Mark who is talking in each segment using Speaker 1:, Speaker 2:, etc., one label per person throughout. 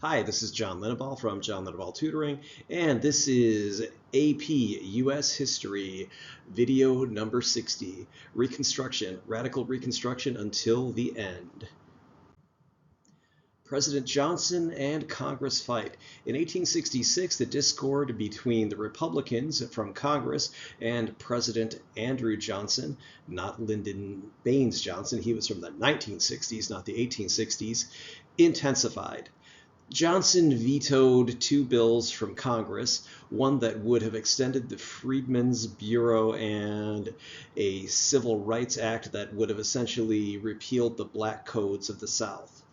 Speaker 1: Hi, this is John Linneball from John Linneball Tutoring, and this is AP US History video number 60, Reconstruction, Radical Reconstruction Until the End. President Johnson and Congress fight. In 1866, the discord between the Republicans from Congress and President Andrew Johnson, not Lyndon Baines Johnson, he was from the 1960s, not the 1860s, intensified. Johnson vetoed two bills from Congress, one that would have extended the Freedmen's Bureau and a Civil Rights Act that would have essentially repealed the black codes of the South.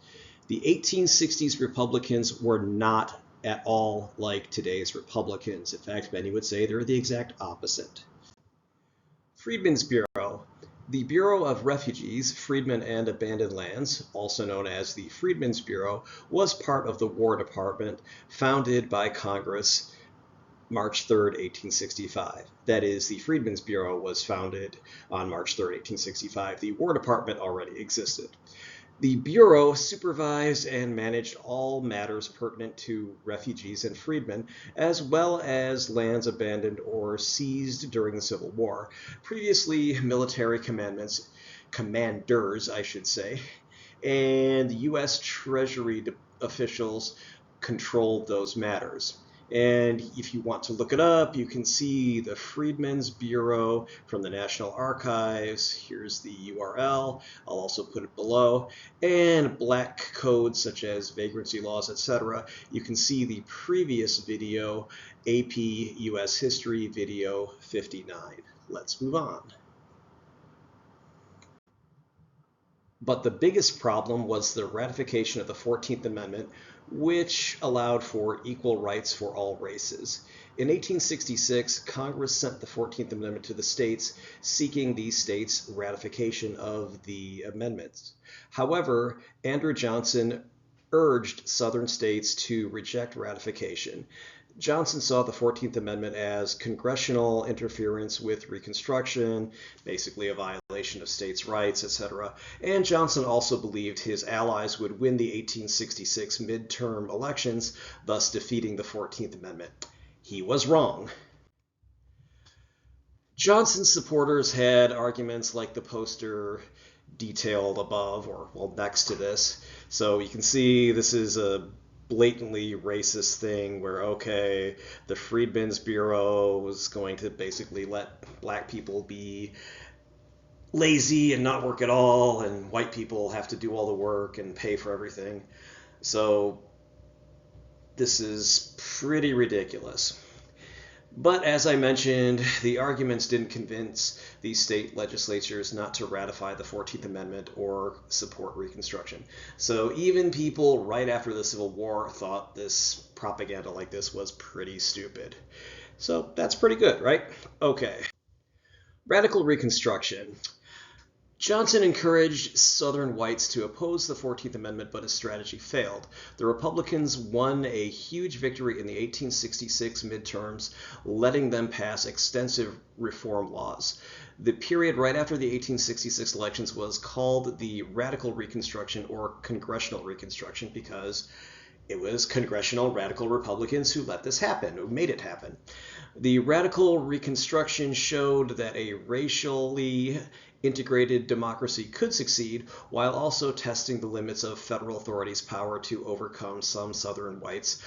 Speaker 1: The 1860s Republicans were not at all like today's Republicans. In fact, many would say they're the exact opposite. Freedmen's Bureau. The Bureau of Refugees, Freedmen and Abandoned Lands, also known as the Freedmen's Bureau, was part of the War Department founded by Congress March 3, 1865. That is, the Freedmen's Bureau was founded on March 3, 1865. The War Department already existed. The Bureau supervised and managed all matters pertinent to refugees and freedmen, as well as lands abandoned or seized during the Civil War. Previously, military commanders, I should say, and U.S. Treasury officials controlled those matters. And if you want to look it up, you can see the Freedmen's Bureau from the National Archives. Here's the URL. I'll also put it below. And black codes such as vagrancy laws, etc. You can see the previous video, AP US History video 59. Let's move on. But the biggest problem was the ratification of the 14th Amendment, which allowed for equal rights for all races. In 1866, Congress sent the 14th Amendment to the states, seeking these states' ratification of the amendments. However, Andrew Johnson urged Southern states to reject ratification. Johnson saw the 14th Amendment as congressional interference with Reconstruction, basically a violation of states' rights, etc. And Johnson also believed his allies would win the 1866 midterm elections, thus defeating the 14th Amendment. He was wrong. Johnson's supporters had arguments like the poster detailed above, or well, next to this. So you can see this is a blatantly racist thing where, okay, the Freedmen's Bureau was going to basically let black people be lazy and not work at all, and white people have to do all the work and pay for everything. So this is pretty ridiculous. But as I mentioned, the arguments didn't convince the state legislatures not to ratify the 14th Amendment or support Reconstruction. So even people right after the Civil War thought this propaganda like this was pretty stupid. So that's pretty good, right? Okay. Radical Reconstruction. Johnson encouraged Southern whites to oppose the 14th Amendment, but his strategy failed. The Republicans won a huge victory in the 1866 midterms, letting them pass extensive reform laws. The period right after the 1866 elections was called the Radical Reconstruction or Congressional Reconstruction because it was congressional radical Republicans who let this happen, who made it happen. The Radical Reconstruction showed that a racially integrated democracy could succeed while also testing the limits of federal authorities' power to overcome some Southern whites'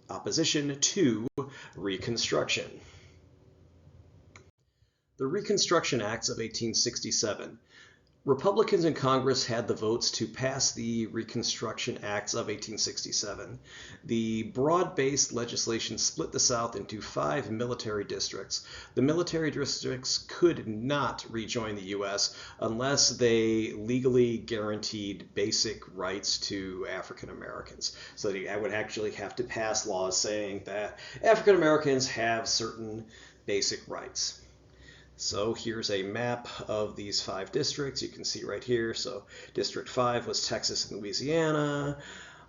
Speaker 1: opposition to Reconstruction. The Reconstruction Acts of 1867. Republicans in Congress had the votes to pass the Reconstruction Acts of 1867. The broad-based legislation split the South into 5 military districts. The military districts could not rejoin the U.S. unless they legally guaranteed basic rights to African Americans. So I would actually have to pass laws saying that African Americans have certain basic rights. So here's a map of these 5 districts. You can see right here. So District 5 was Texas and Louisiana.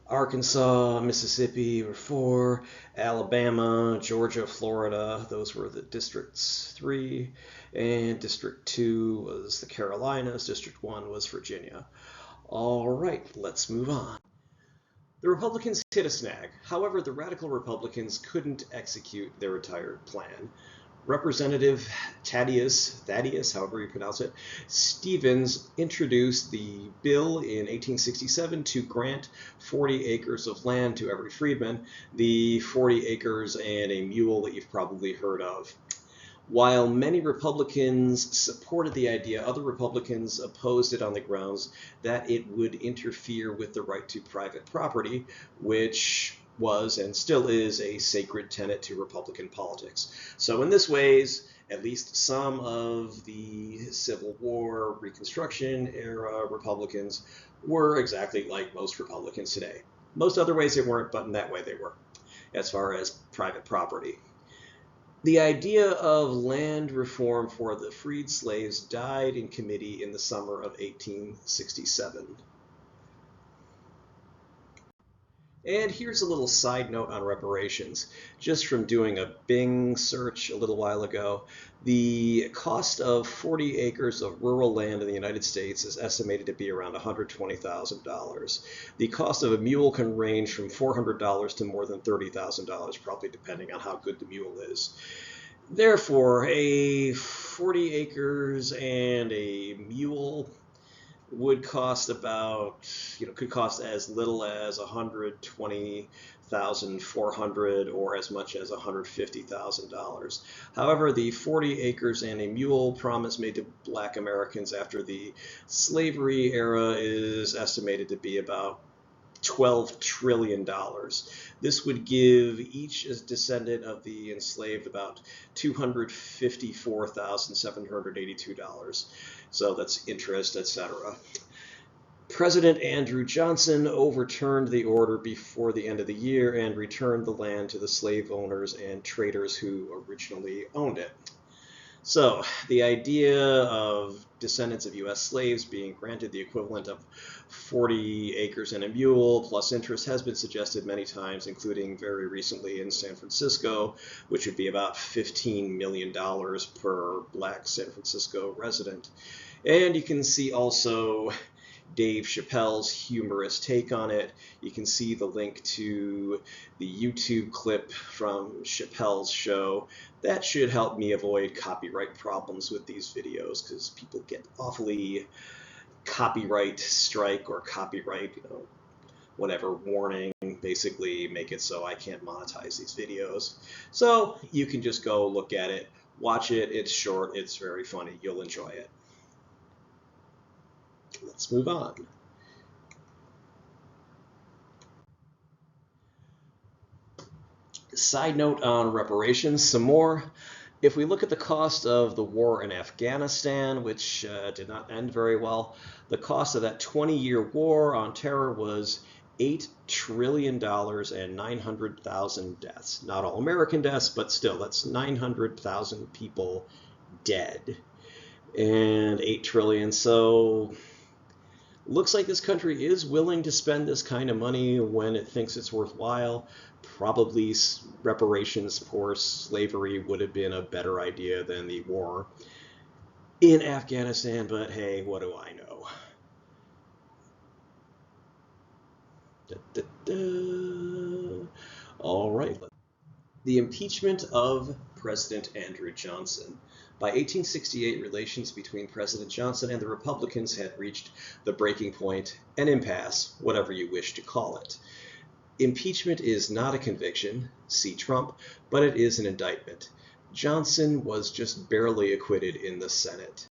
Speaker 1: Arkansas, Mississippi were 4. Alabama, Georgia, Florida, those were the Districts 3. And District 2 was the Carolinas. District 1 was Virginia. All right, let's move on. The Republicans hit a snag. However, the radical Republicans couldn't execute their entire plan. Representative Thaddeus, however you pronounce it, Stevens introduced the bill in 1867 to grant 40 acres of land to every freedman, the 40 acres and a mule that you've probably heard of. While many Republicans supported the idea, other Republicans opposed it on the grounds that it would interfere with the right to private property, which was and still is a sacred tenet to Republican politics. So in this ways, at least some of the Civil War, Reconstruction era Republicans were exactly like most Republicans today. Most other ways they weren't, but in that way they were, as far as private property. The idea of land reform for the freed slaves died in committee in the summer of 1867. And here's a little side note on reparations. Just from doing a Bing search a little while ago, the cost of 40 acres of rural land in the United States is estimated to be around $120,000. The cost of a mule can range from $400 to more than $30,000, probably depending on how good the mule is. Therefore, a 40 acres and a mule would cost about, could cost as little as $120,400 or as much as $150,000. However, the 40 acres and a mule promise made to Black Americans after the slavery era is estimated to be about $12 trillion. This would give each descendant of the enslaved about $254,782. So that's interest, etc. President Andrew Johnson overturned the order before the end of the year and returned the land to the slave owners and traders who originally owned it. So the idea of descendants of U.S. slaves being granted the equivalent of 40 acres and a mule plus interest has been suggested many times, including very recently in San Francisco, which would be about $15 million per Black San Francisco resident. And you can see also Dave Chappelle's humorous take on it. You can see the link to the YouTube clip from Chappelle's show. That should help me avoid copyright problems with these videos, because people get awfully copyright strike or copyright, whatever warning, basically make it so I can't monetize these videos. So you can just go look at it, watch it. It's short, it's very funny, you'll enjoy it. Let's move on. Side note on reparations, some more. If we look at the cost of the war in Afghanistan, which did not end very well, the cost of that 20-year war on terror was $8 trillion and 900,000 deaths. Not all American deaths, but still, that's 900,000 people dead. And 8 trillion, so looks like this country is willing to spend this kind of money when it thinks it's worthwhile. Probably reparations for slavery would have been a better idea than the war in Afghanistan, but hey, what do I know? All right. The impeachment of President Andrew Johnson. By 1868, relations between President Johnson and the Republicans had reached the breaking point, an impasse, whatever you wish to call it. Impeachment is not a conviction, see Trump, but it is an indictment. Johnson was just barely acquitted in the Senate.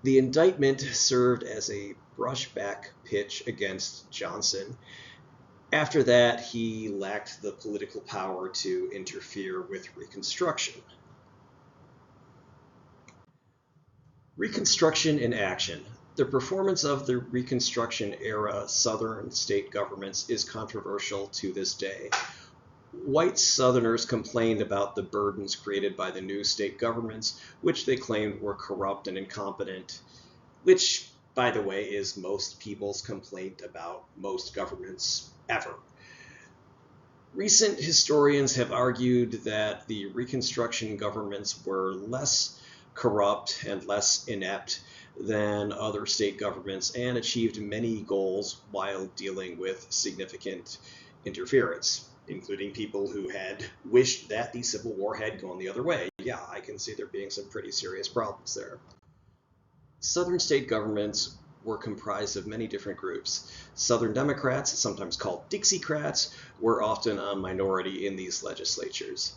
Speaker 1: The indictment served as a brushback pitch against Johnson. After that, he lacked the political power to interfere with Reconstruction. Reconstruction in action. The performance of the Reconstruction era Southern state governments is controversial to this day. White Southerners complained about the burdens created by the new state governments, which they claimed were corrupt and incompetent, which, by the way, is most people's complaint about most governments ever. Recent historians have argued that the Reconstruction governments were less corrupt, and less inept than other state governments, and achieved many goals while dealing with significant interference, including people who had wished that the Civil War had gone the other way. Yeah, I can see there being some pretty serious problems there. Southern state governments were comprised of many different groups. Southern Democrats, sometimes called Dixiecrats, were often a minority in these legislatures.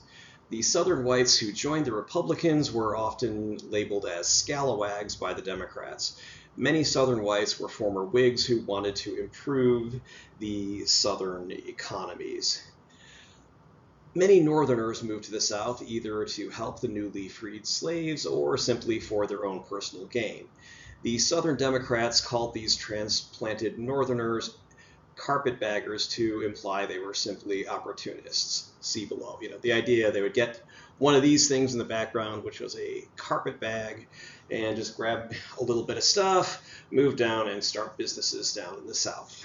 Speaker 1: The Southern whites who joined the Republicans were often labeled as scalawags by the Democrats. Many Southern whites were former Whigs who wanted to improve the Southern economies. Many Northerners moved to the South either to help the newly freed slaves or simply for their own personal gain. The Southern Democrats called these transplanted Northerners carpetbaggers to imply they were simply opportunists. See below. The idea they would get one of these things in the background, which was a carpet bag, and just grab a little bit of stuff, move down, and start businesses down in the South.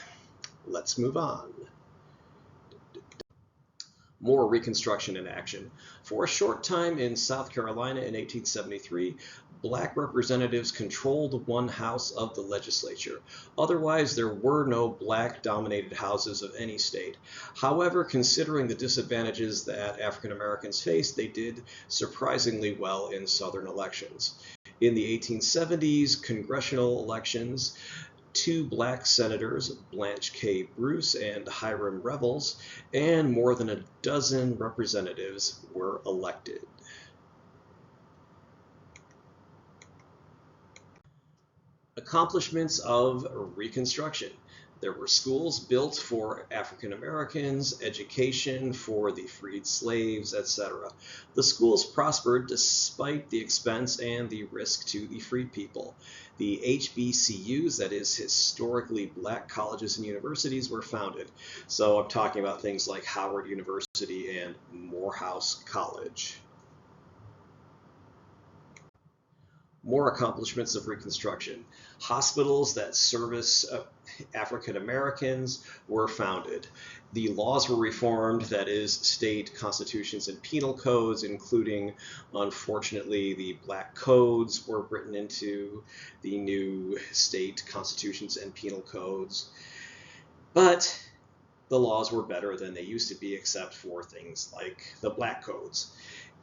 Speaker 1: Let's move on. More Reconstruction in action. For a short time in South Carolina in 1873, black representatives controlled one house of the legislature. Otherwise, there were no black-dominated houses of any state. However, considering the disadvantages that African Americans faced, they did surprisingly well in Southern elections. In the 1870s congressional elections, 2 black senators, Blanche K. Bruce and Hiram Revels, and more than a dozen representatives were elected. Accomplishments of Reconstruction. There were schools built for African Americans, education for the freed slaves, etc. The schools prospered despite the expense and the risk to the freed people. The HBCUs, that is, historically black colleges and universities, were founded. So I'm talking about things like Howard University and Morehouse College. More accomplishments of Reconstruction. Hospitals that service African Americans were founded. The laws were reformed, that is, state constitutions and penal codes, including, unfortunately, the black codes were written into the new state constitutions and penal codes. But the laws were better than they used to be, except for things like the black codes.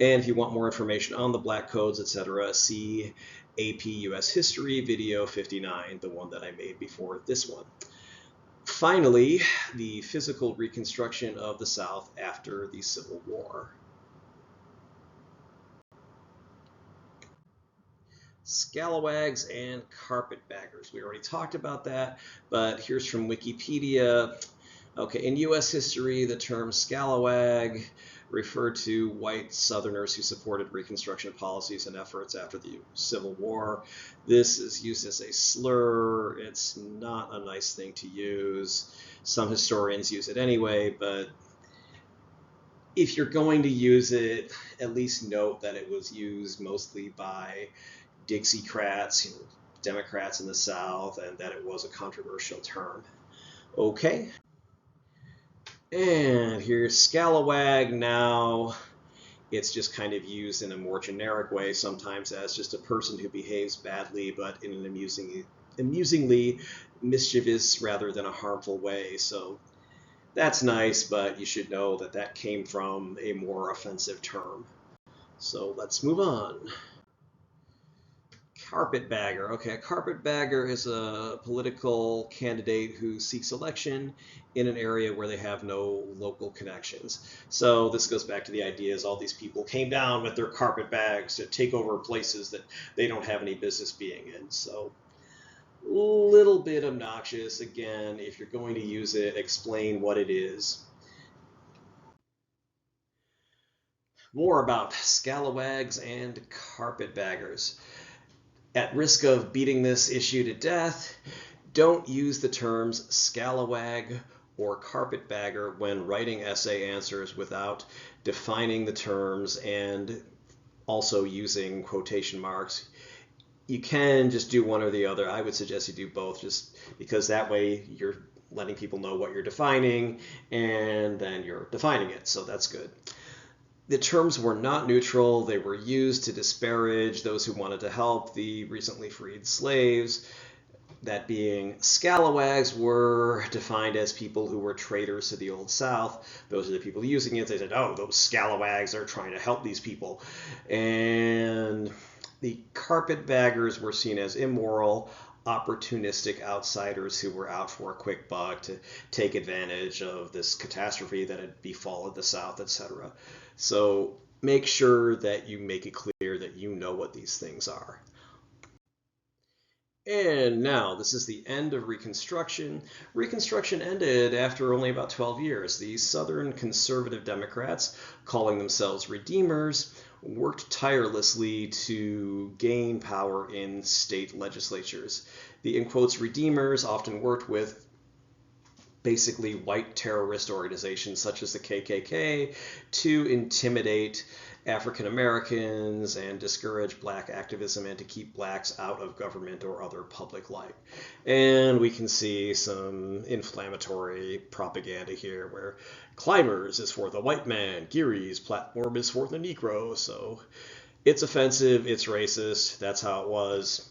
Speaker 1: And if you want more information on the black codes, etc., see APUSH History Video 59, the one that I made before this one. Finally, the physical reconstruction of the South after the Civil War. Scalawags and Carpetbaggers. We already talked about that, but here's from Wikipedia. Okay, in U.S. history, the term scalawag referred to white Southerners who supported Reconstruction policies and efforts after the Civil War. This is used as a slur. It's not a nice thing to use. Some historians use it anyway, but if you're going to use it, at least note that it was used mostly by Dixiecrats, Democrats in the South, and that it was a controversial term. Okay. And here's scalawag. Now it's just kind of used in a more generic way, sometimes as just a person who behaves badly, but in an amusingly mischievous rather than a harmful way. So that's nice, but you should know that that came from a more offensive term. So let's move on. Carpetbagger. Okay, a carpetbagger is a political candidate who seeks election in an area where they have no local connections. So this goes back to the ideas all these people came down with their carpet bags to take over places that they don't have any business being in. So a little bit obnoxious. Again, if you're going to use it, explain what it is. More about scalawags and carpetbaggers. At risk of beating this issue to death, don't use the terms scalawag or carpetbagger when writing essay answers without defining the terms and also using quotation marks. You can just do one or the other. I would suggest you do both, just because that way you're letting people know what you're defining and then you're defining it, so that's good. The terms were not neutral. They were used to disparage those who wanted to help the recently freed slaves. That being, scalawags were defined as people who were traitors to the Old South. Those are the people using it. They said, oh, those scalawags are trying to help these people. And the carpetbaggers were seen as immoral, opportunistic outsiders who were out for a quick buck to take advantage of this catastrophe that had befallen the South, etc. So make sure that you make it clear that you know what these things are. And now, this is the end of Reconstruction. Reconstruction ended after only about 12 years. The Southern conservative Democrats, calling themselves Redeemers, worked tirelessly to gain power in state legislatures. The, in quotes, Redeemers often worked with basically white terrorist organizations such as the KKK to intimidate African Americans and discourage black activism and to keep blacks out of government or other public life. And we can see some inflammatory propaganda here where climbers is for the white man, Geary's platform is for the Negro. So it's offensive, it's racist, that's how it was.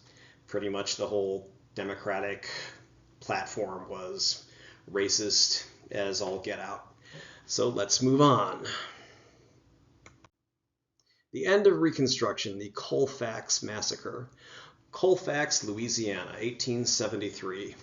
Speaker 1: Pretty much the whole Democratic platform was racist as all get out. So let's move on. The end of Reconstruction, the Colfax Massacre. Colfax, Louisiana, 1873.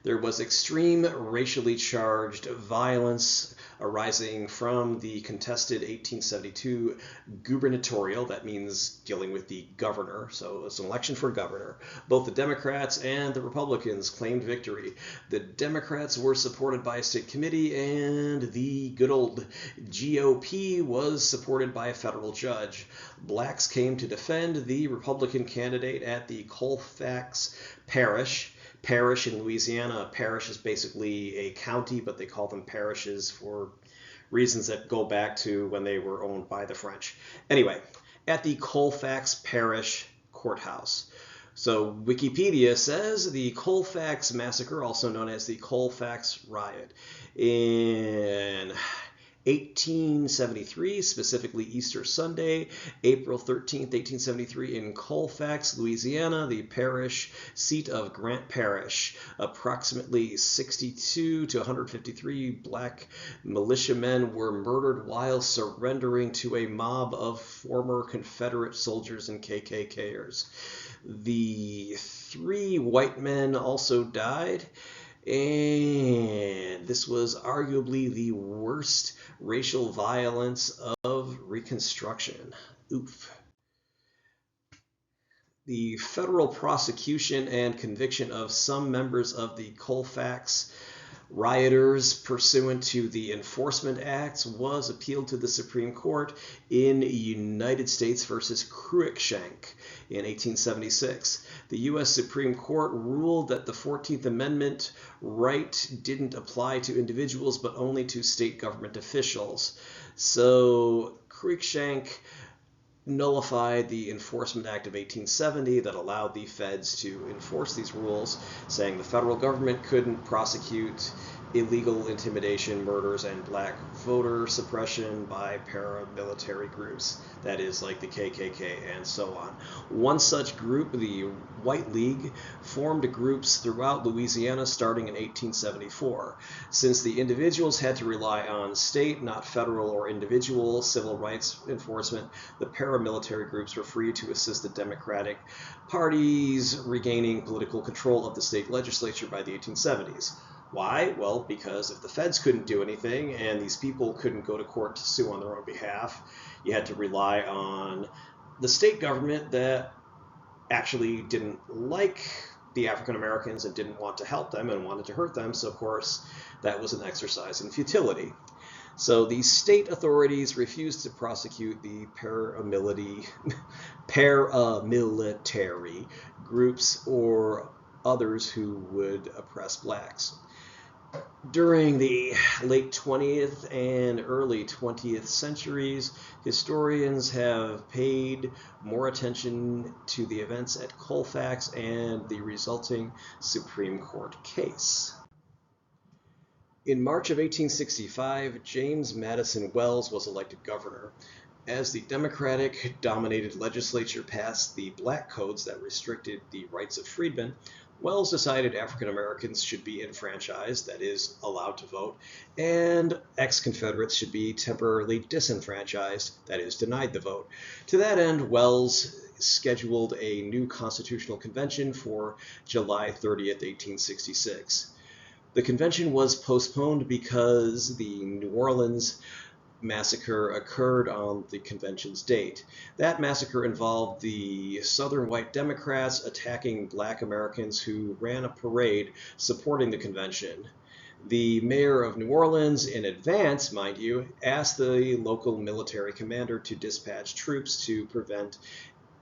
Speaker 1: There was extreme racially charged violence arising from the contested 1872 gubernatorial, that means dealing with the governor, so it's an election for governor. Both the Democrats and the Republicans claimed victory. The Democrats were supported by a state committee, and the good old GOP was supported by a federal judge. Blacks came to defend the Republican candidate at the Colfax Parish in Louisiana. A parish is basically a county, but they call them parishes for reasons that go back to when they were owned by the French. Anyway, at the Colfax Parish Courthouse. So Wikipedia says the Colfax Massacre, also known as the Colfax Riot, in 1873, specifically Easter Sunday, April 13th, 1873, in Colfax, Louisiana, the parish seat of Grant Parish. Approximately 62 to 153 black militiamen were murdered while surrendering to a mob of former Confederate soldiers and KKKers. The 3 white men also died, and this was arguably the worst racial violence of Reconstruction. Oof. The federal prosecution and conviction of some members of the Colfax rioters pursuant to the Enforcement Acts was appealed to the Supreme Court in United States versus Cruikshank in 1876. The U.S. Supreme Court ruled that the 14th Amendment right didn't apply to individuals but only to state government officials. So Cruikshank nullified the Enforcement Act of 1870 that allowed the feds to enforce these rules, saying the federal government couldn't prosecute illegal intimidation, murders, and black voter suppression by paramilitary groups, that is, like the KKK and so on. One such group, the White League, formed groups throughout Louisiana starting in 1874. Since the individuals had to rely on state, not federal or individual, civil rights enforcement, the paramilitary groups were free to assist the Democratic parties regaining political control of the state legislature by the 1870s. Why? Well, because if the feds couldn't do anything and these people couldn't go to court to sue on their own behalf, you had to rely on the state government that actually didn't like the African Americans and didn't want to help them and wanted to hurt them. So, of course, that was an exercise in futility. So the state authorities refused to prosecute the paramilitary groups or others who would oppress blacks. During the late 20th and early 20th centuries, historians have paid more attention to the events at Colfax and the resulting Supreme Court case. In March of 1865, James Madison Wells was elected governor. As the Democratic-dominated legislature passed the black codes that restricted the rights of freedmen, Wells decided African Americans should be enfranchised, that is, allowed to vote, and ex-Confederates should be temporarily disenfranchised, that is, denied the vote. To that end, Wells scheduled a new constitutional convention for July 30th, 1866. The convention was postponed because the New Orleans massacre occurred on the convention's date. That massacre involved the Southern white Democrats attacking black Americans who ran a parade supporting the convention. The mayor of New Orleans, in advance, mind you, asked the local military commander to dispatch troops to prevent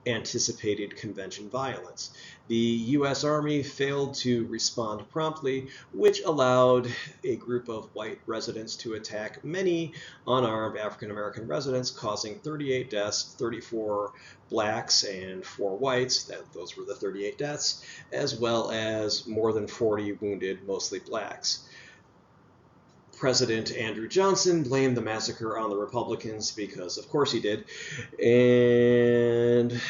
Speaker 1: anticipated convention violence. The U.S. Army failed to respond promptly, which allowed a group of white residents to attack many unarmed African American residents, causing 38 deaths, 34 blacks and 4 whites, those were the 38 deaths, as well as more than 40 wounded, mostly blacks. President Andrew Johnson blamed the massacre on the Republicans because, of course, he did. And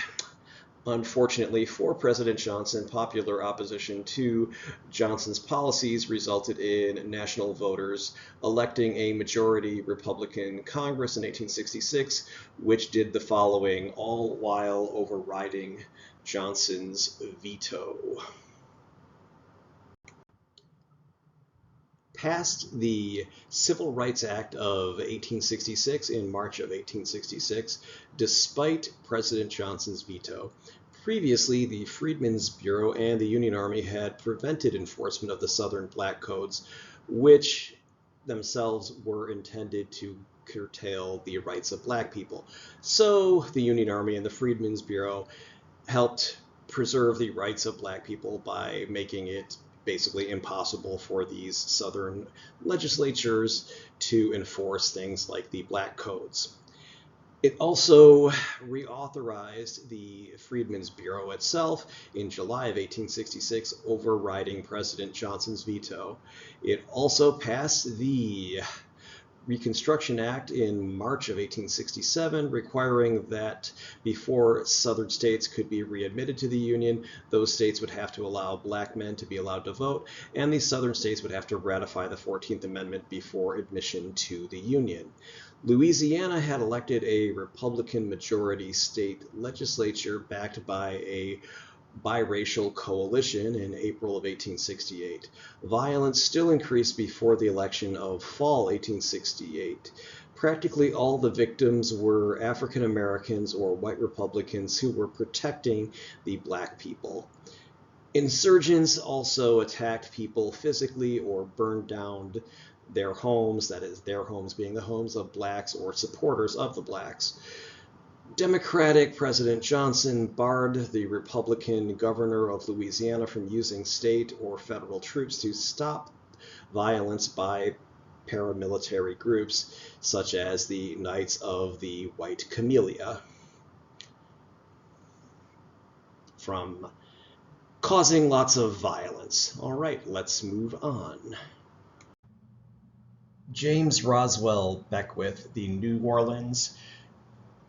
Speaker 1: unfortunately for President Johnson, popular opposition to Johnson's policies resulted in national voters electing a majority Republican Congress in 1866, which did the following, all while overriding Johnson's veto. Passed the Civil Rights Act of 1866 in March of 1866, despite President Johnson's veto. Previously, the Freedmen's Bureau and the Union Army had prevented enforcement of the Southern Black Codes, which themselves were intended to curtail the rights of black people. So the Union Army and the Freedmen's Bureau helped preserve the rights of black people by making it basically impossible for these Southern legislatures to enforce things like the Black Codes. It also reauthorized the Freedmen's Bureau itself in July of 1866, overriding President Johnson's veto. It also passed the Reconstruction Act in March of 1867, requiring that before Southern states could be readmitted to the Union, those states would have to allow black men to be allowed to vote, and the Southern states would have to ratify the 14th Amendment before admission to the Union. Louisiana had elected a Republican majority state legislature backed by a biracial coalition in April of 1868. Violence still increased before the election of fall 1868. Practically all the victims were African Americans or white Republicans who were protecting the black people. Insurgents also attacked people physically or burned down their homes, that is, their homes being the homes of blacks or supporters of the blacks. Democratic President Johnson barred the Republican governor of Louisiana from using state or federal troops to stop violence by paramilitary groups such as the Knights of the White Camellia from causing lots of violence. All right, let's move on. James Roswell Beckwith, the New Orleans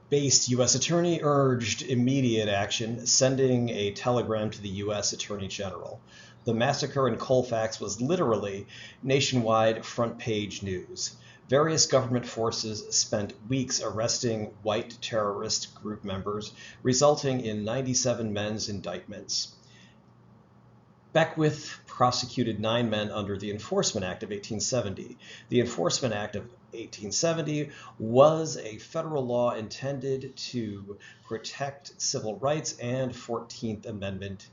Speaker 1: based U.S. attorney, urged immediate action, sending a telegram to the U.S. Attorney General. The massacre in Colfax was literally nationwide front-page news. Various government forces spent weeks arresting white terrorist group members, resulting in 97 men's indictments. Beckwith prosecuted 9 men under the Enforcement Act of 1870. The Enforcement Act of 1870 was a federal law intended to protect civil rights and 14th Amendment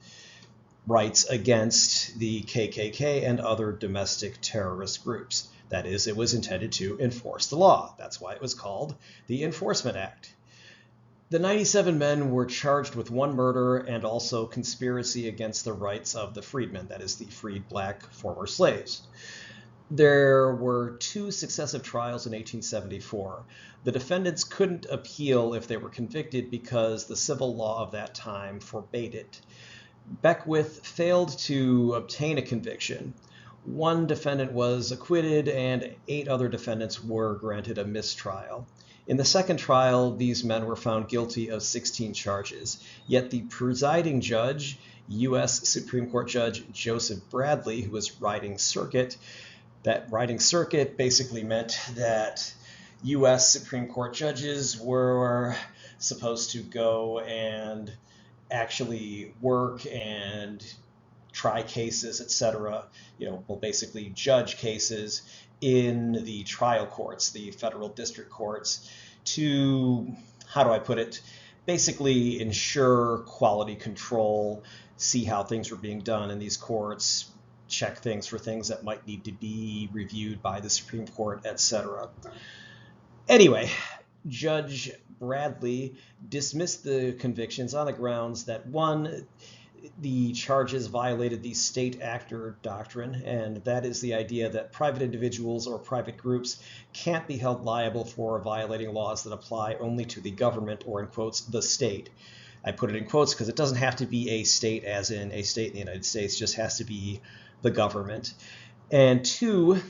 Speaker 1: rights against the KKK and other domestic terrorist groups. That is, it was intended to enforce the law. That's why it was called the Enforcement Act. The 97 men were charged with 1 murder and also conspiracy against the rights of the freedmen, that is, the freed black former slaves. There were 2 successive trials in 1874. The defendants couldn't appeal if they were convicted because the civil law of that time forbade it. Beckwith failed to obtain a conviction. 1 defendant was acquitted and 8 other defendants were granted a mistrial. In the second trial, these men were found guilty of 16 charges, yet the presiding judge, U.S. Supreme Court Judge Joseph Bradley, who was riding circuit, that riding circuit basically meant that U.S. Supreme Court judges were supposed to go and actually work and try cases, etc., basically judge cases in the trial courts, the federal district courts, to, how do I put it, basically ensure quality control, see how things were being done in these courts, check things for things that might need to be reviewed by the Supreme Court, etc. Anyway, Judge Bradley dismissed the convictions on the grounds that, one, the charges violated the state actor doctrine, and that is the idea that private individuals or private groups can't be held liable for violating laws that apply only to the government, or in quotes, the state. I put it in quotes because it doesn't have to be a state as in a state in the United States, it just has to be the government. And two,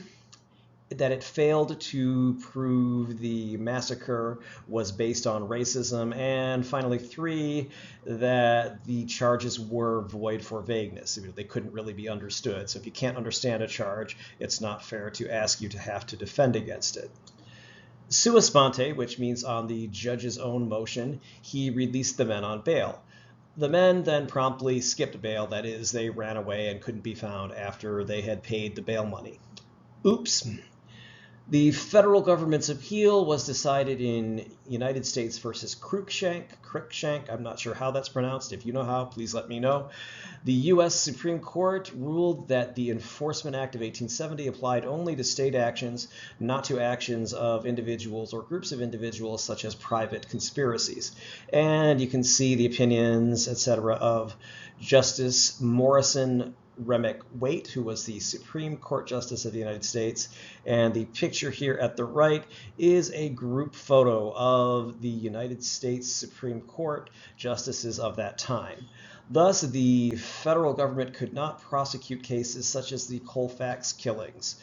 Speaker 1: that it failed to prove the massacre was based on racism. And finally, three, that the charges were void for vagueness. They couldn't really be understood. So if you can't understand a charge, it's not fair to ask you to have to defend against it. Sua sponte, which means on the judge's own motion, he released the men on bail. The men then promptly skipped bail, that is, they ran away and couldn't be found after they had paid the bail money. Oops. The federal government's appeal was decided in United States versus Cruikshank. I'm not sure how that's pronounced. If you know how, please let me know. The U.S. Supreme Court ruled that the Enforcement Act of 1870 applied only to state actions, not to actions of individuals or groups of individuals, such as private conspiracies. And you can see the opinions, etc., of Justice Morrison Remick Waite, who was the Supreme Court Justice of the United States. And the picture here at the right is a group photo of the United States Supreme Court justices of that time. Thus, the federal government could not prosecute cases such as the Colfax killings.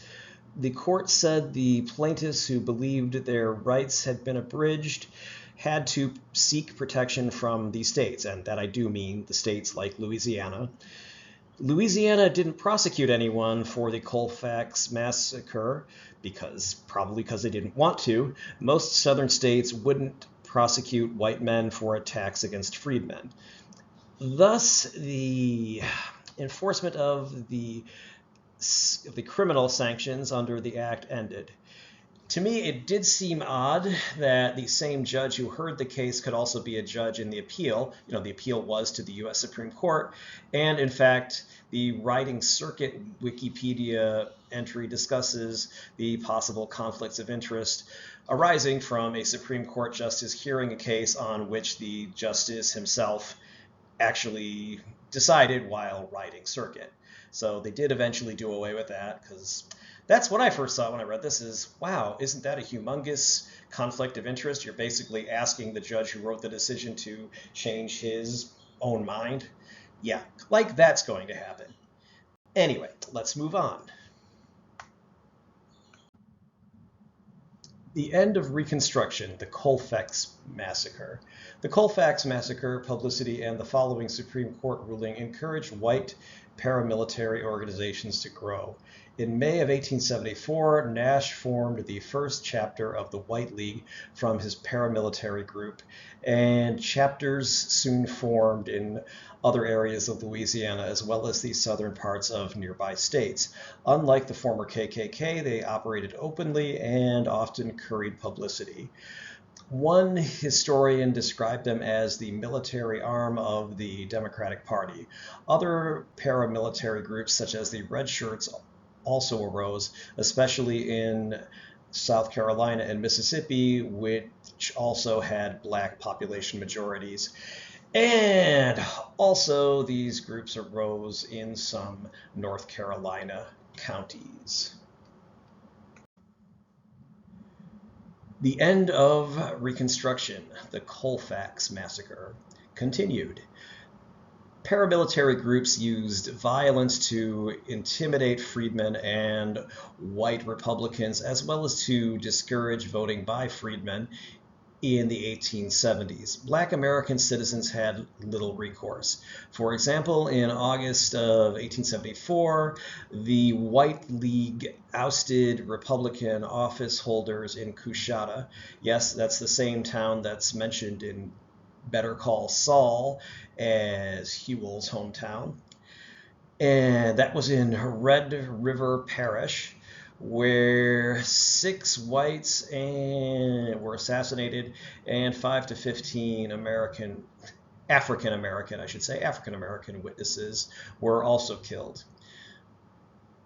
Speaker 1: The court said the plaintiffs who believed their rights had been abridged had to seek protection from the states, and that I do mean the states like Louisiana. Louisiana didn't prosecute anyone for the Colfax massacre, probably because they didn't want to. Most southern states wouldn't prosecute white men for attacks against freedmen. Thus, the enforcement of the criminal sanctions under the act ended. To me, it did seem odd that the same judge who heard the case could also be a judge in the appeal. The appeal was to the U.S. Supreme Court. And in fact, the Riding Circuit Wikipedia entry discusses the possible conflicts of interest arising from a Supreme Court justice hearing a case on which the justice himself actually decided while riding circuit. So they did eventually do away with that, because that's what I first thought when I read this is, wow, isn't that a humongous conflict of interest? You're basically asking the judge who wrote the decision to change his own mind. Yeah, like that's going to happen. Anyway, let's move on. The End of Reconstruction, the Colfax Massacre. The Colfax Massacre, publicity, and the following Supreme Court ruling encouraged white paramilitary organizations to grow. In May of 1874, Nash formed the first chapter of the White League from his paramilitary group, and chapters soon formed in other areas of Louisiana as well as the southern parts of nearby states. Unlike the former KKK, they operated openly and often curried publicity. One historian described them as the military arm of the Democratic Party. Other paramilitary groups, such as the Red Shirts, also arose, especially in South Carolina and Mississippi, which also had black population majorities. And also these groups arose in some North Carolina counties. The End of Reconstruction, the Colfax Massacre, continued. Paramilitary groups used violence to intimidate freedmen and white Republicans, as well as to discourage voting by freedmen in the 1870s. Black American citizens had little recourse. For example, in August of 1874, the White League ousted Republican office holders in Coushatta. Yes, that's the same town that's mentioned in Better Call Saul as Hewell's hometown. And that was in Red River Parish, where 6 whites were assassinated and 5 to 15 African American witnesses were also killed.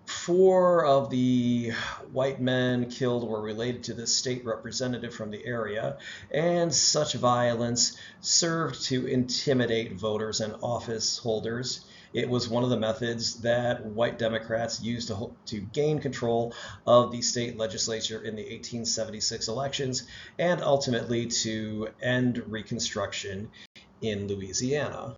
Speaker 1: 4 of the white men killed were related to the state representative from the area, and such violence served to intimidate voters and office holders. It was one of the methods that white Democrats used to gain control of the state legislature in the 1876 elections and ultimately to end Reconstruction in Louisiana.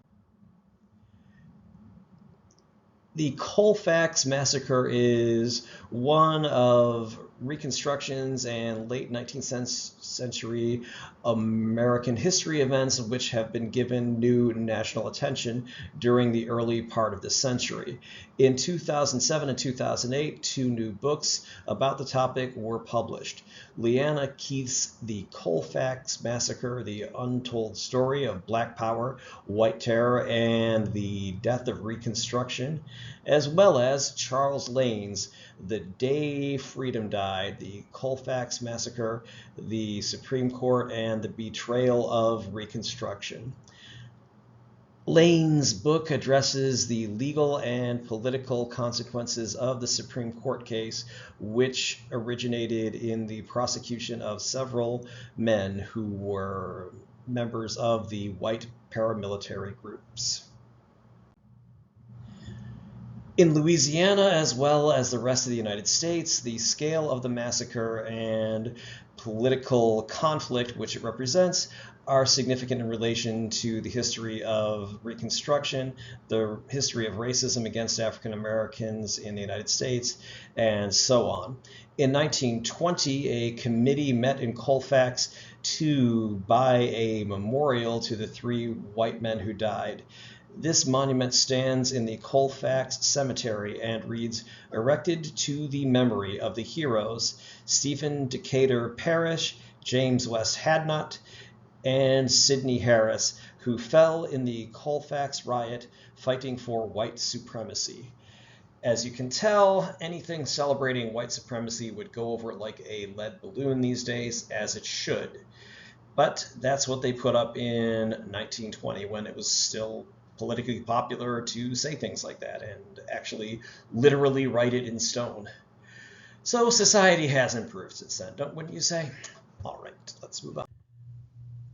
Speaker 1: The Colfax Massacre is one of Reconstruction's and late 19th century American history events which have been given new national attention during the early part of the century. In 2007 and 2008, 2 new books about the topic were published. Leanna Keith's The Colfax Massacre, The Untold Story of Black Power, White Terror, and the Death of Reconstruction, as well as Charles Lane's The Day Freedom Died, The Colfax Massacre, the Supreme Court, and the Betrayal of Reconstruction. Lane's book addresses the legal and political consequences of the Supreme Court case, which originated in the prosecution of several men who were members of the white paramilitary groups. In Louisiana, as well as the rest of the United States, the scale of the massacre and political conflict which it represents are significant in relation to the history of Reconstruction, the history of racism against African Americans in the United States, and so on. In 1920, a committee met in Colfax to buy a memorial to the 3 white men who died. This monument stands in the Colfax Cemetery and reads, "Erected to the memory of the heroes Stephen Decatur Parrish, James West Hadnot, and Sidney Harris, who fell in the Colfax riot fighting for white supremacy." As you can tell, anything celebrating white supremacy would go over like a lead balloon these days, as it should. But that's what they put up in 1920 when it was still politically popular to say things like that and actually literally write it in stone. So society has improved since then, wouldn't you say? All right, let's move on.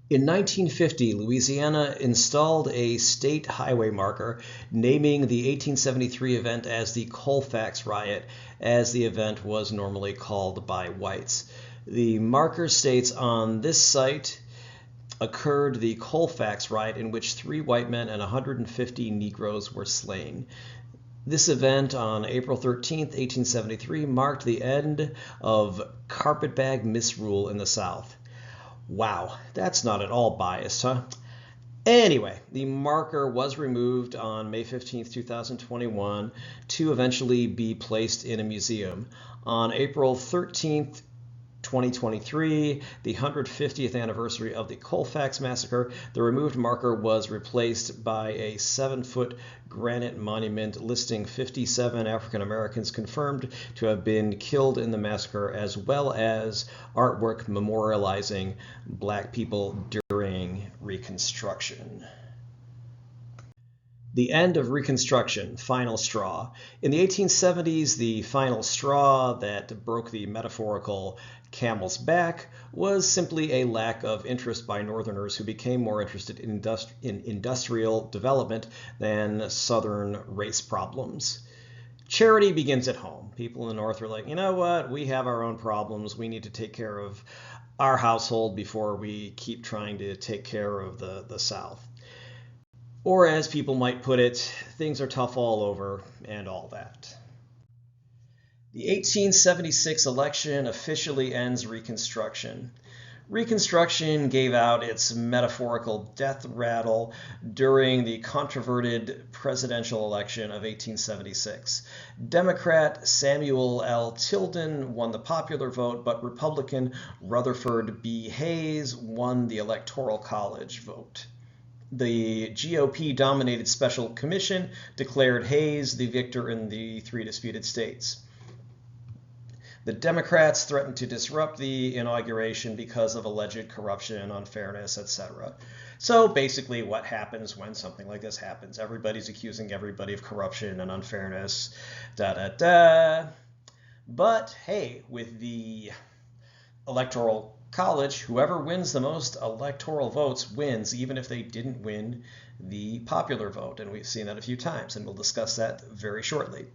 Speaker 1: In 1950, Louisiana installed a state highway marker naming the 1873 event as the Colfax Riot, as the event was normally called by whites. The marker states on this site occurred the Colfax riot in which 3 white men and 150 Negroes were slain. This event on April 13, 1873 marked the end of carpetbag misrule in the South. Wow, that's not at all biased, huh? Anyway, the marker was removed on May 15, 2021 to eventually be placed in a museum. On April 13th, 2023, the 150th anniversary of the Colfax Massacre, the removed marker was replaced by a 7-foot granite monument listing 57 African Americans confirmed to have been killed in the massacre, as well as artwork memorializing Black people during Reconstruction. The End of Reconstruction, final straw. In the 1870s, the final straw that broke the metaphorical camel's back was simply a lack of interest by Northerners who became more interested in industrial development than Southern race problems. Charity begins at home. People in the North are like, you know what, we have our own problems. We need to take care of our household before we keep trying to take care of the South. Or as people might put it, things are tough all over and all that. The 1876 election officially ends Reconstruction. Reconstruction gave out its metaphorical death rattle during the controverted presidential election of 1876. Democrat Samuel L. Tilden won the popular vote, but Republican Rutherford B. Hayes won the Electoral College vote. The GOP-dominated Special Commission declared Hayes the victor in the 3 disputed states. The Democrats threatened to disrupt the inauguration because of alleged corruption, unfairness, etc. So basically what happens when something like this happens? Everybody's accusing everybody of corruption and unfairness, da-da-da. But hey, with the Electoral College, whoever wins the most electoral votes wins, even if they didn't win the popular vote. And we've seen that a few times, and we'll discuss that very shortly.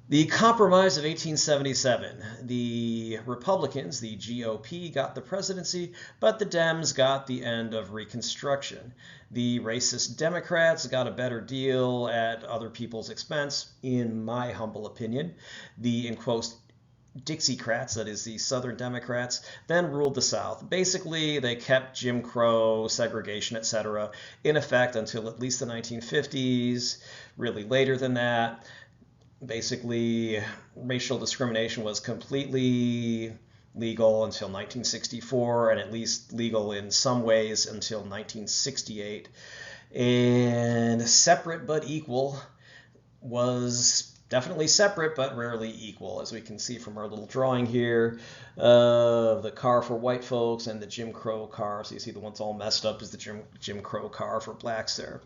Speaker 1: The Compromise of 1877. The Republicans, the GOP, got the presidency, but the Dems got the end of Reconstruction. The racist Democrats got a better deal at other people's expense, in my humble opinion. The, in quotes, Dixiecrats, that is the Southern Democrats, then ruled the South. Basically, they kept Jim Crow, segregation, etc. in effect until at least the 1950s, really later than that. Basically, racial discrimination was completely legal until 1964, and at least legal in some ways until 1968. And separate but equal was definitely separate but rarely equal, as we can see from our little drawing here of the car for white folks and the Jim Crow car. So you see the one's all messed up is the Jim Crow car for blacks there.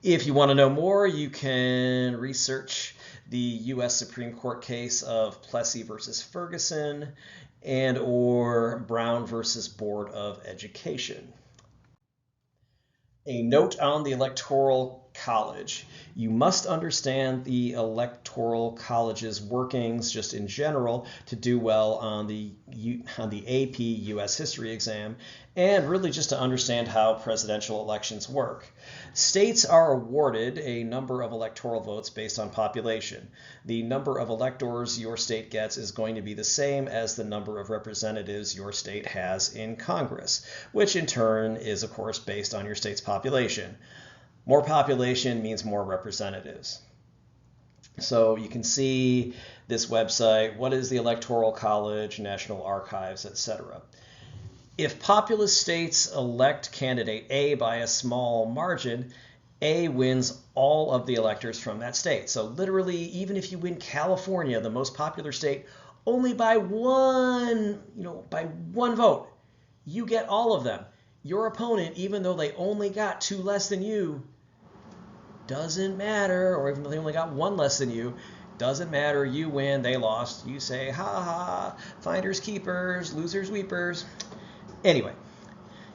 Speaker 1: If you want to know more, you can research the U.S. Supreme Court case of Plessy versus Ferguson and or Brown versus Board of Education. A note on the Electoral College. You must understand the Electoral College's workings just in general to do well on the AP U.S. History exam, and really just to understand how presidential elections work. States are awarded a number of electoral votes based on population. The number of electors your state gets is going to be the same as the number of representatives your state has in Congress, which in turn is, of course, based on your state's population. More population means more representatives. So you can see this website, what is the Electoral College, National Archives, etc. If populous states elect candidate A by a small margin, A wins all of the electors from that state. So literally, even if you win California, the most popular state, only by one vote, you get all of them. Your opponent, even though they only got 2 less than you, doesn't matter, or even though they only got 1 less than you, doesn't matter. You win, they lost. You say, ha ha, finders keepers, losers weepers. Anyway,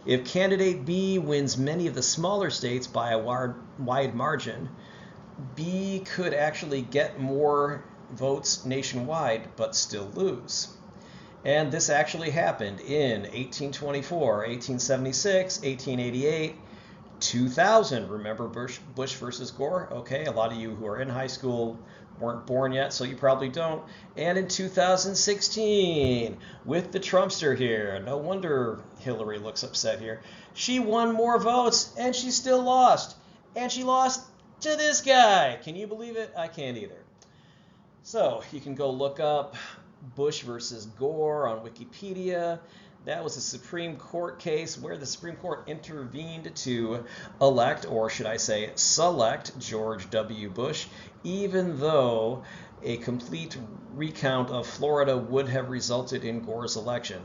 Speaker 1: if candidate B wins many of the smaller states by a wide margin, B could actually get more votes nationwide but still lose. And this actually happened in 1824, 1876, 1888, 2000. Remember Bush versus Gore? Okay, a lot of you who are in high school weren't born yet, so you probably don't. And in 2016, with the Trumpster here. No wonder Hillary looks upset here. She won more votes, and she still lost. And she lost to this guy. Can you believe it? I can't either. So you can go look up Bush versus Gore on Wikipedia. That was a Supreme Court case where the Supreme Court intervened to elect, or should I say select, George W. Bush, even though a complete recount of Florida would have resulted in Gore's election.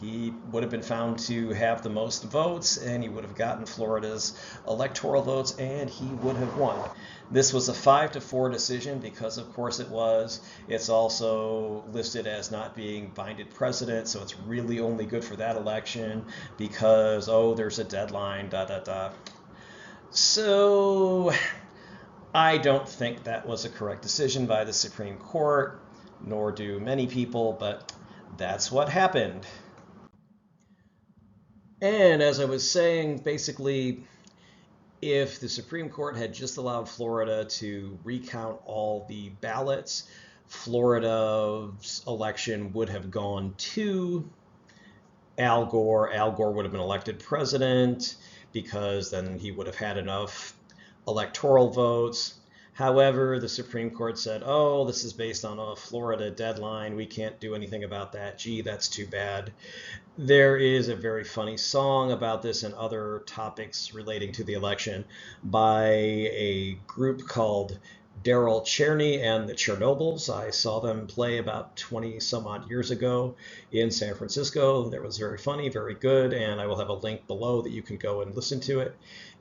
Speaker 1: He would have been found to have the most votes, and he would have gotten Florida's electoral votes, and he would have won. This was a 5-4 decision because, of course, it was. It's also listed as not being binding precedent, so it's really only good for that election because, oh, there's a deadline, So I don't think that was a correct decision by the Supreme Court, nor do many people, but that's what happened. And as I was saying, basically, if the Supreme Court had just allowed Florida to recount all the ballots, Florida's election would have gone to Al Gore. Al Gore would have been elected president because then he would have had enough electoral votes. However, the Supreme Court said, oh, this is based on a Florida deadline. We can't do anything about that. Gee, that's too bad. There is a very funny song about this and other topics relating to the election by a group called Daryl Cherny and the Chernobyls. I saw them play about 20 some odd years ago in San Francisco. That was very funny, very good, and I will have a link below that you can go and listen to it.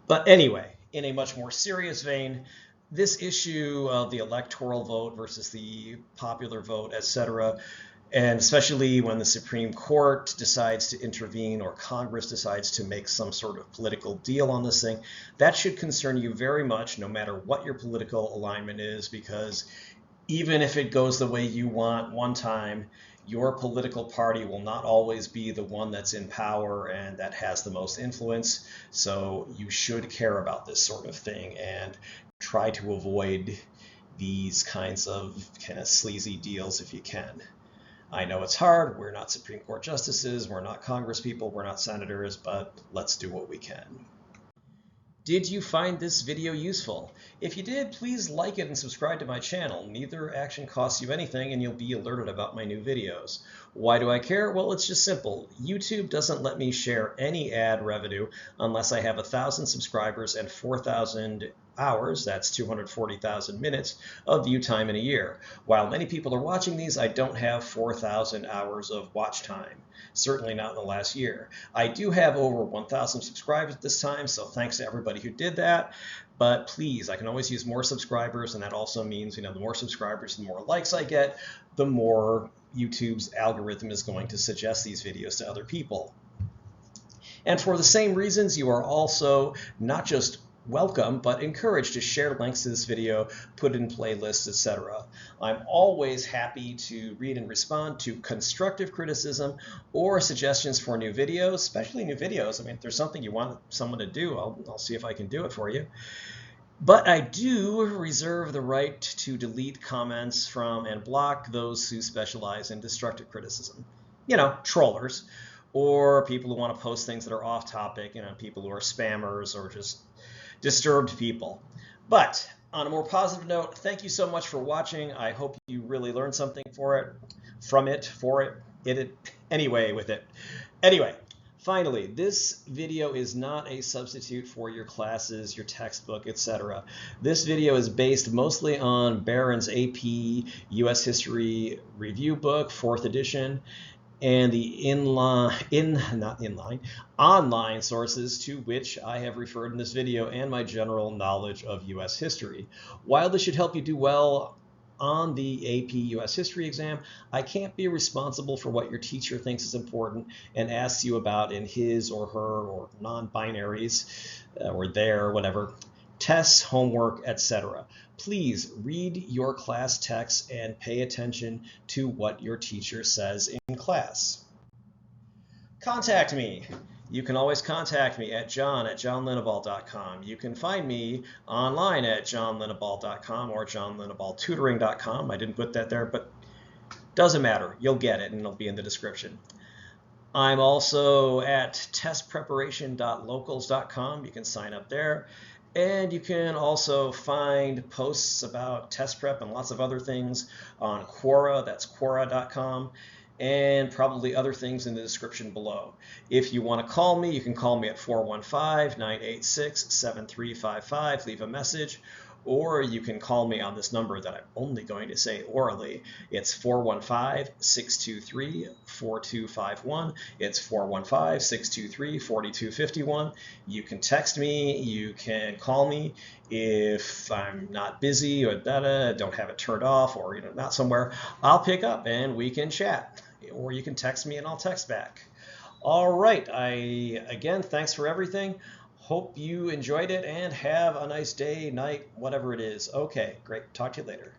Speaker 1: But anyway, in a much more serious vein, this issue of the electoral vote versus the popular vote, etc., and especially when the Supreme Court decides to intervene or Congress decides to make some sort of political deal on this thing, that should concern you very much, no matter what your political alignment is, because even if it goes the way you want one time, your political party will not always be the one that's in power and that has the most influence. So you should care about this sort of thing and try to avoid these kinds of kind of sleazy deals if you can. I know it's hard. We're not Supreme Court justices. We're not Congress people. We're not senators, but let's do what we can. Did you find this video useful? If you did, please like it and subscribe to my channel. Neither action costs you anything and you'll be alerted about my new videos. Why do I care? Well, it's just simple. YouTube doesn't let me share any ad revenue unless I have 1,000 subscribers and 4,000 hours, that's 240,000 minutes of view time in a year. While many people are watching these, I don't have 4,000 hours of watch time. Certainly not in the last year. I do have over 1,000 subscribers at this time, so thanks to everybody who did that. But please, I can always use more subscribers, and that also means, the more subscribers, the more likes I get, the more YouTube's algorithm is going to suggest these videos to other people. And for the same reasons, you are also not just welcome, but encouraged to share links to this video, put in playlists, etc. I'm always happy to read and respond to constructive criticism or suggestions for new videos, especially new videos. If there's something you want someone to do, I'll see if I can do it for you. But I do reserve the right to delete comments from and block those who specialize in destructive criticism. Trollers, or people who want to post things that are off topic, people who are spammers or just disturbed people. But on a more positive note, thank you so much for watching. I hope you really learned something Anyway, finally, this video is not a substitute for your classes, your textbook, etc. This video is based mostly on Barron's AP U.S. History Review book, 4th edition, and the online sources to which I have referred in this video and my general knowledge of U.S. history. While this should help you do well on the AP U.S. History exam, I can't be responsible for what your teacher thinks is important and asks you about in his or her or non-binaries or their, whatever, tests, homework, etc. Please read your class texts and pay attention to what your teacher says in class. Contact me. You can always contact me at john@johnlineball.com. You can find me online at johnlineball.com or johnlineballtutoring.com. I didn't put that there, but doesn't matter. You'll get it, and it'll be in the description. I'm also at testpreparation.locals.com. You can sign up there. And you can also find posts about test prep and lots of other things on Quora, that's Quora.com, and probably other things in the description below. If you want to call me, you can call me at 415-986-7355, leave a message, or you can call me on this number that I'm only going to say orally. It's 415-623-4251. It's 415-623-4251. You can text me, you can call me if I'm not busy or don't have it turned off or not somewhere. I'll pick up and we can chat, or you can text me and I'll text back. All right, again, thanks for everything. Hope you enjoyed it and have a nice day, night, whatever it is. Okay, great. Talk to you later.